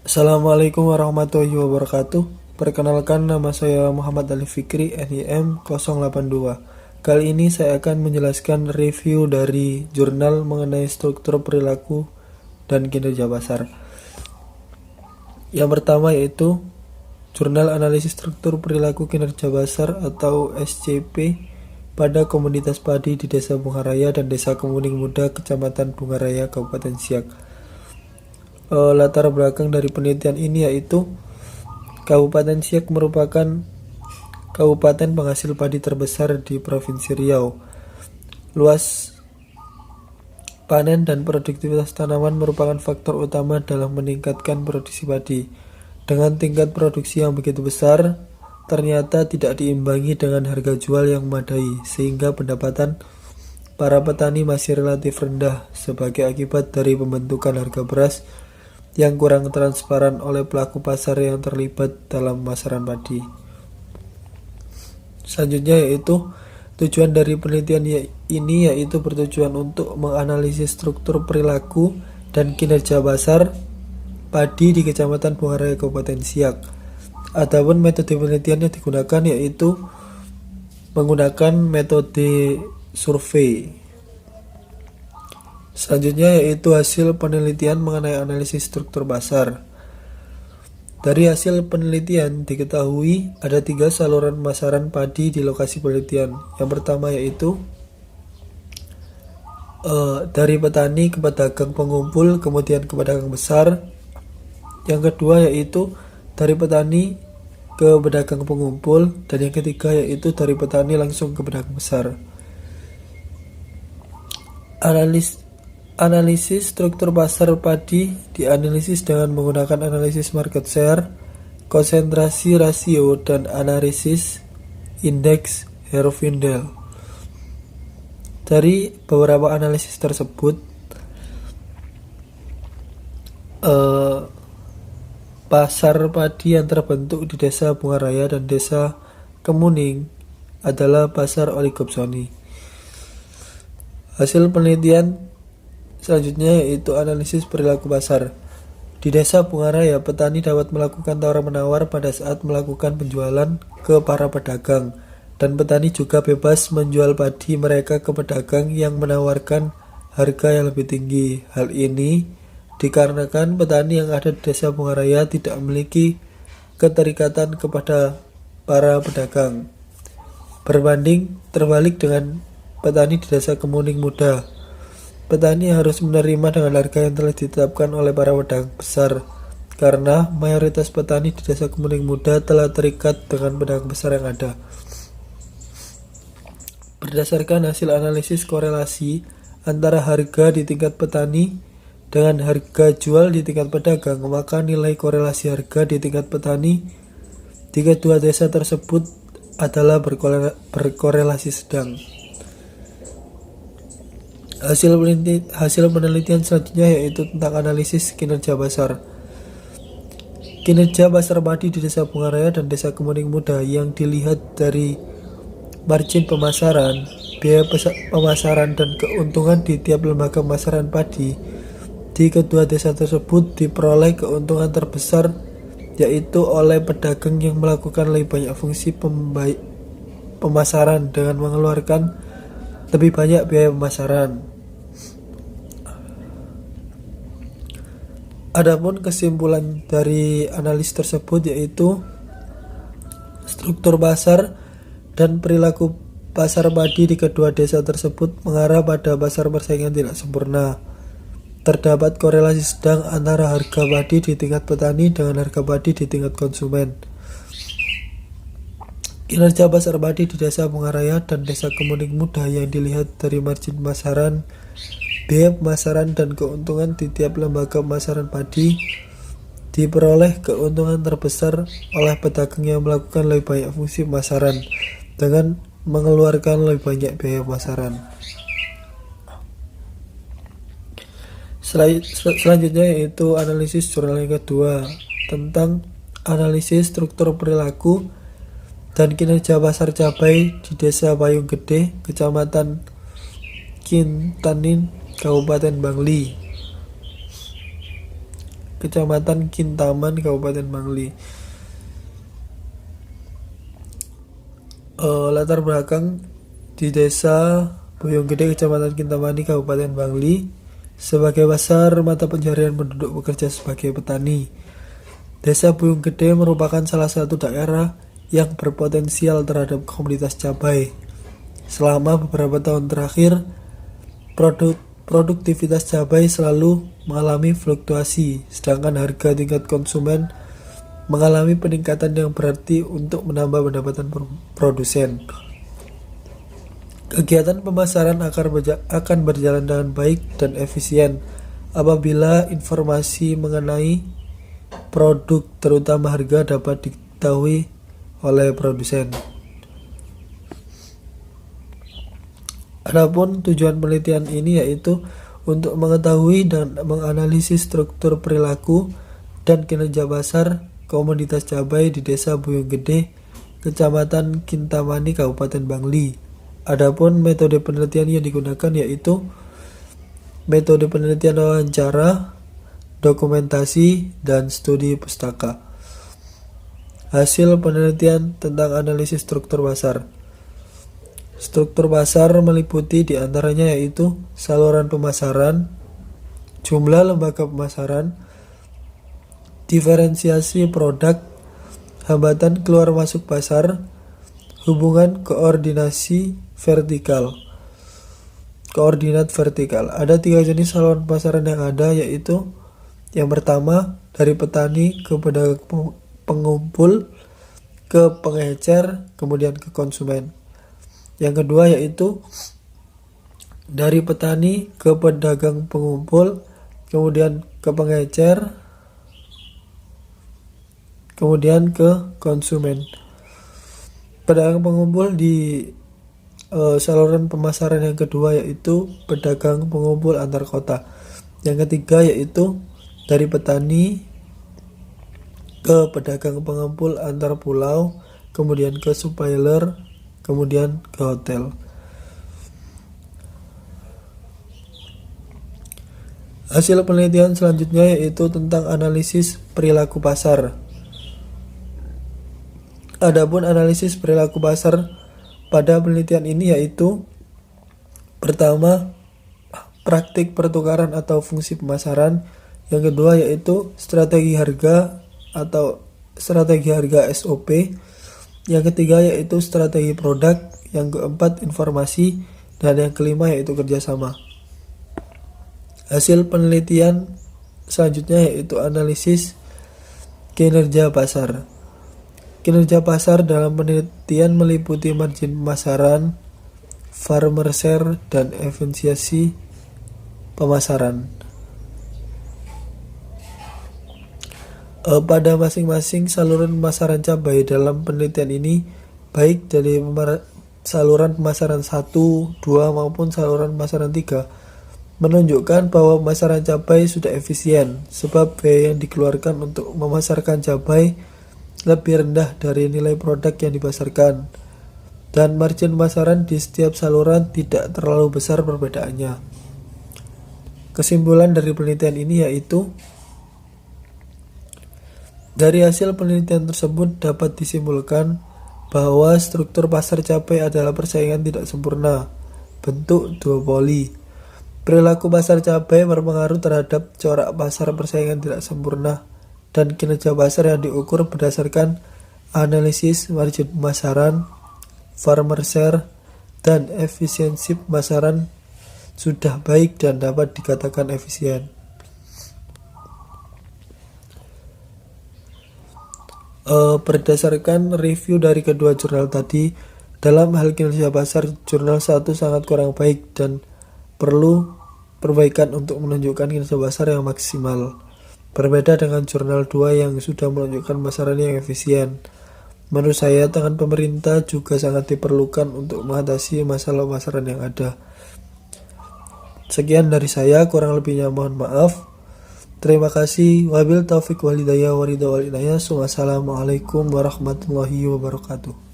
Assalamualaikum warahmatullahi wabarakatuh. Perkenalkan, nama saya Muhammad Ali Fikri, NIM 082. Kali ini saya akan menjelaskan review dari jurnal mengenai struktur perilaku dan kinerja pasar. Yang pertama yaitu Jurnal Analisis Struktur Perilaku Kinerja Pasar atau SCP pada Komunitas Padi di Desa Bungaraya dan Desa Kemuning Muda, Kecamatan Bungaraya, Kabupaten Siak. Latar belakang dari penelitian ini yaitu Kabupaten Siak merupakan kabupaten penghasil padi terbesar di Provinsi Riau. Luas panen dan produktivitas tanaman merupakan faktor utama dalam meningkatkan produksi padi. Dengan tingkat produksi yang begitu besar, ternyata tidak diimbangi dengan harga jual yang memadai, sehingga pendapatan para petani masih relatif rendah sebagai akibat dari pembentukan harga beras yang kurang transparan oleh pelaku pasar yang terlibat dalam pemasaran padi. Selanjutnya yaitu tujuan dari penelitian ini yaitu bertujuan untuk menganalisis struktur perilaku dan kinerja pasar padi di Kecamatan Bungaraya, Kabupaten Siak. Adapun metode penelitian yang digunakan yaitu menggunakan metode survei. Selanjutnya yaitu hasil penelitian mengenai analisis struktur pasar. Dari hasil penelitian diketahui ada 3 saluran pemasaran padi di lokasi penelitian. Yang pertama yaitu dari petani ke pedagang pengumpul, kemudian ke pedagang besar. Yang kedua yaitu dari petani ke pedagang pengumpul, dan yang ketiga yaitu dari petani langsung ke pedagang besar. Analisis struktur pasar padi dianalisis dengan menggunakan analisis market share, konsentrasi rasio, dan analisis indeks Herfindahl. Dari beberapa analisis tersebut, pasar padi yang terbentuk di Desa Bungaraya dan Desa Kemuning adalah pasar oligopsoni. Hasil penelitian selanjutnya yaitu analisis perilaku pasar. Di Desa Bungaraya, petani dapat melakukan tawar-menawar pada saat melakukan penjualan ke para pedagang, dan petani juga bebas menjual padi mereka ke pedagang yang menawarkan harga yang lebih tinggi. Hal ini dikarenakan petani yang ada di Desa Bungaraya tidak memiliki keterikatan kepada para pedagang, berbanding terbalik dengan petani di Desa Kemuning Muda. Petani harus menerima dengan harga yang telah ditetapkan oleh para pedagang besar, karena mayoritas petani di Desa Kemuning Muda telah terikat dengan pedagang besar yang ada. Berdasarkan hasil analisis korelasi antara harga di tingkat petani dengan harga jual di tingkat pedagang, maka nilai korelasi harga di tingkat petani di kedua desa tersebut adalah berkorelasi sedang. Hasil penelitian selanjutnya yaitu tentang analisis kinerja pasar. Kinerja pasar padi di Desa Bungaraya dan Desa Kemuning Muda yang dilihat dari margin pemasaran, biaya pemasaran, dan keuntungan di tiap lembaga pemasaran padi di kedua desa tersebut diperoleh keuntungan terbesar yaitu oleh pedagang yang melakukan lebih banyak fungsi pemasaran dengan mengeluarkan lebih banyak biaya pemasaran. Adapun kesimpulan dari analisis tersebut yaitu struktur pasar dan perilaku pasar padi di kedua desa tersebut mengarah pada pasar persaingan tidak sempurna. Terdapat korelasi sedang antara harga padi di tingkat petani dengan harga padi di tingkat konsumen. Kinerja pasar padi di Desa Bungaraya dan Desa Kemuning Muda yang dilihat dari margin pemasaran, biaya pemasaran, dan keuntungan di tiap lembaga pemasaran padi diperoleh keuntungan terbesar oleh pedagang yang melakukan lebih banyak fungsi pemasaran dengan mengeluarkan lebih banyak biaya pemasaran. Selanjutnya yaitu analisis jurnal yang kedua tentang analisis struktur perilaku dan kinerja pasar cabai di Desa Payung Gede, Kecamatan Kintanin, Kabupaten Bangli. Kecamatan Kintaman, Kabupaten Bangli. Latar belakang di Desa Bojonggede, Kecamatan Kintamani, Kabupaten Bangli. Sebagai pasar mata pencarian penduduk bekerja sebagai petani. Desa Bojonggede merupakan salah satu daerah yang berpotensial terhadap komoditas cabai. Selama beberapa tahun terakhir, produktivitas cabai selalu mengalami fluktuasi, sedangkan harga tingkat konsumen mengalami peningkatan yang berarti untuk menambah pendapatan produsen. Kegiatan pemasaran akan berjalan dengan baik dan efisien apabila informasi mengenai produk, terutama harga, dapat diketahui oleh produsen. Adapun tujuan penelitian ini yaitu untuk mengetahui dan menganalisis struktur perilaku dan kinerja pasar komoditas cabai di Desa Bojonggede, Kecamatan Kintamani, Kabupaten Bangli. Adapun metode penelitian yang digunakan yaitu metode penelitian wawancara, dokumentasi, dan studi pustaka. Hasil penelitian tentang analisis struktur pasar. Struktur pasar meliputi diantaranya yaitu saluran pemasaran, jumlah lembaga pemasaran, diferensiasi produk, hambatan keluar masuk pasar, hubungan koordinat vertikal. Ada 3 jenis saluran pemasaran yang ada, yaitu yang pertama dari petani ke pedagang pengumpul, ke pengecer, kemudian ke konsumen. Yang kedua yaitu dari petani ke pedagang pengumpul, kemudian ke pengecer, kemudian ke konsumen. Pedagang pengumpul di saluran pemasaran yang kedua yaitu pedagang pengumpul antar kota. Yang ketiga yaitu dari petani ke pedagang pengumpul antar pulau, kemudian ke supplier, kemudian ke hotel. Hasil penelitian selanjutnya yaitu tentang analisis perilaku pasar. Adapun analisis perilaku pasar pada penelitian ini yaitu pertama, praktik pertukaran atau fungsi pemasaran. Yang kedua yaitu strategi harga atau strategi harga SOP. Yang ketiga yaitu strategi produk. Yang keempat informasi. Dan yang kelima yaitu kerjasama. Hasil penelitian selanjutnya yaitu analisis kinerja pasar. Kinerja pasar dalam penelitian meliputi margin pemasaran, farmer share, dan efisiensi pemasaran. Pada masing-masing saluran pemasaran cabai dalam penelitian ini, baik dari saluran pemasaran 1, 2 maupun saluran pemasaran 3, menunjukkan bahwa pemasaran cabai sudah efisien, sebab biaya yang dikeluarkan untuk memasarkan cabai lebih rendah dari nilai produk yang dipasarkan, dan margin pemasaran di setiap saluran tidak terlalu besar perbedaannya. Kesimpulan dari penelitian ini yaitu dari hasil penelitian tersebut dapat disimpulkan bahwa struktur pasar cabai adalah persaingan tidak sempurna, bentuk duopoli. Perilaku pasar cabai berpengaruh terhadap corak pasar persaingan tidak sempurna, dan kinerja pasar yang diukur berdasarkan analisis margin pemasaran, farmer share, dan efisiensi pemasaran sudah baik dan dapat dikatakan efisien. Berdasarkan review dari kedua jurnal tadi, dalam hal kinerja pasar, jurnal 1 sangat kurang baik dan perlu perbaikan untuk menunjukkan kinerja pasar yang maksimal. Berbeda dengan jurnal 2 yang sudah menunjukkan pemasaran yang efisien. Menurut saya, tangan pemerintah juga sangat diperlukan untuk mengatasi masalah pemasaran yang ada. Sekian dari saya, kurang lebihnya mohon maaf. Terima kasih. Wabil taufiq wal hidayah wa ridha wal inayah. Wassalamualaikum warahmatullahi wabarakatuh.